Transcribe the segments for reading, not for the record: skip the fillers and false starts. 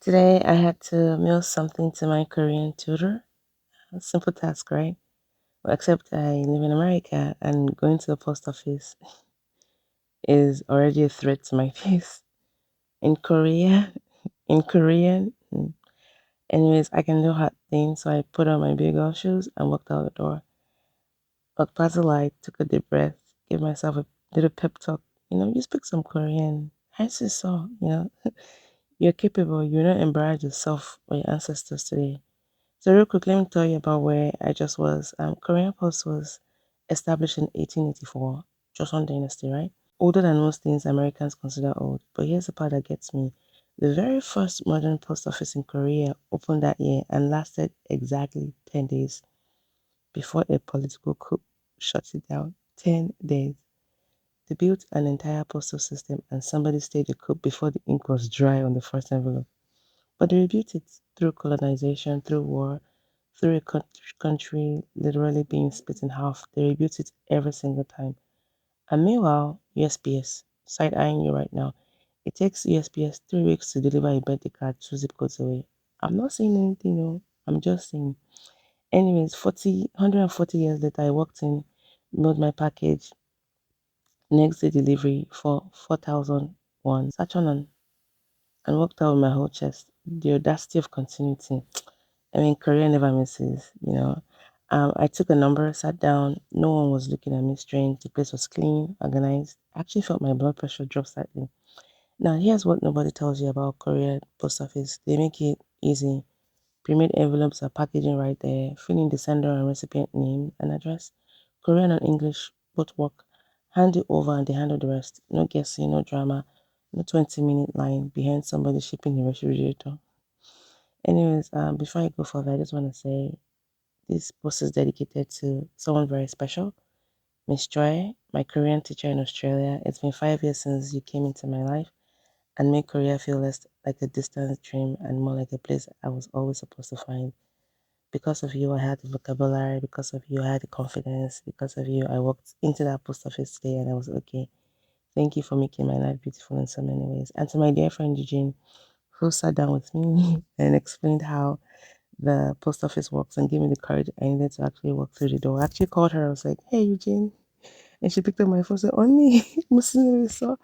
Today I had to mail something to my Korean tutor. A simple task, right? Well, except I live in America and going to the post office is already a threat to my peace. In Korea, in Korean, anyways, I can do hard things, so I put on my big girl shoes and walked out the door. Walked past the light, took a deep breath, gave myself a little pep talk. You speak some Korean. I just saw, you're capable. You're not embarrass yourself or your ancestors today. So real quick, let me tell you about where I just was. Korean Post was established in 1884, Joseon Dynasty, right? Older than most things Americans consider old. But here's the part that gets me. The very first modern post office in Korea opened that year and lasted exactly 10 days before a political coup shut it down. 10 days. They built an entire postal system and somebody staged a coup before the ink was dry on the first envelope. But they rebuilt it through colonization, through war, through a country literally being split in half. They rebuilt it every single time. And meanwhile, USPS, side eyeing you right now, it takes USPS 3 weeks to deliver a birthday card 2 zip codes away. I'm not saying anything, no. I'm just saying. Anyways, 140 years later, I walked in, mailed my package, next day delivery for 4,001. Sat on and walked out with my whole chest. The audacity of continuity. I mean, Korea never misses. I took a number, sat down. No one was looking at me strange. The place was clean, organized. I actually felt my blood pressure drop slightly. Now, here's what nobody tells you about Korea post office. They make it easy. Pre-made envelopes are packaging right there. Fill in the sender and recipient name and address. Korean and English both work. Hand it over and they handle the rest. No guessing, no drama, no 20-minute line behind somebody shipping the refrigerator. Anyways, before I go further, I just want to say this post is dedicated to someone very special, Miss Joy, my Korean teacher in Australia. It's been 5 years since you came into my life and made Korea feel less like a distant dream and more like a place I was always supposed to find. Because of you, I had the vocabulary. Because of you, I had the confidence. Because of you, I walked into that post office today and I was okay. Thank you for making my life beautiful in so many ways. And to my dear friend Eugene, who sat down with me and explained how the post office works and gave me the courage I needed to actually walk through the door. I actually called her. I was like, "Hey, Eugene," and she picked up my phone. And said, "Only, Muslim so."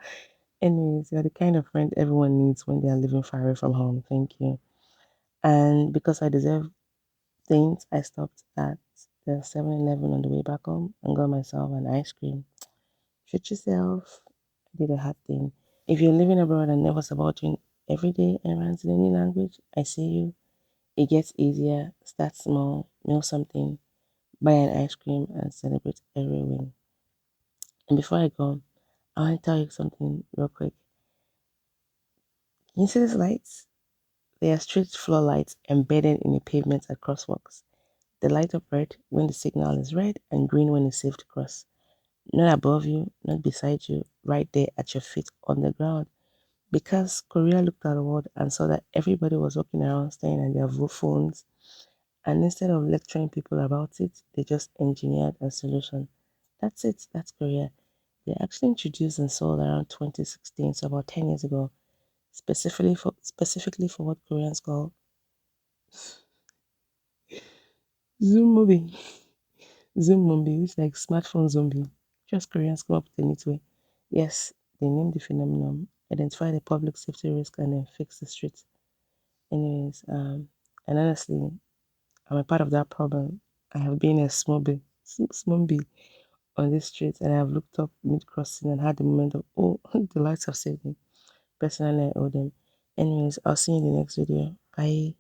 Anyways, you're the kind of friend everyone needs when they are living far away from home. Thank you. And because I deserve things, I stopped at the 7-Eleven on the way back home and got myself an ice cream. Treat yourself. I did a hard thing. If you're living abroad and nervous about doing everyday errands in any language, I see you. It gets easier. Start small. Know something. Buy an ice cream and celebrate every win. And before I go, I want to tell you something real quick. Can you see these lights? They are street floor lights embedded in the pavement at crosswalks. They light up red when the signal is red and green when it's safe to cross. Not above you, not beside you, right there at your feet on the ground. Because Korea looked at the world and saw that everybody was walking around staring at their phones, and instead of lecturing people about it, they just engineered a solution. That's it. That's Korea. They actually introduced and sold around 2016, so about 10 years ago, specifically for what Koreans call Zoom movie. Zoom movie, which is like smartphone zombie. Just Koreans come up with a neat way. Yes, they named the phenomenon, identify the public safety risk, and then fix the streets. Anyways, and honestly, I'm a part of that problem. I have been a small bee on this street and I have looked up mid crossing and had the moment of, oh, the lights have saved me. Personally, I owe them. Anyways, I'll see you in the next video. Bye.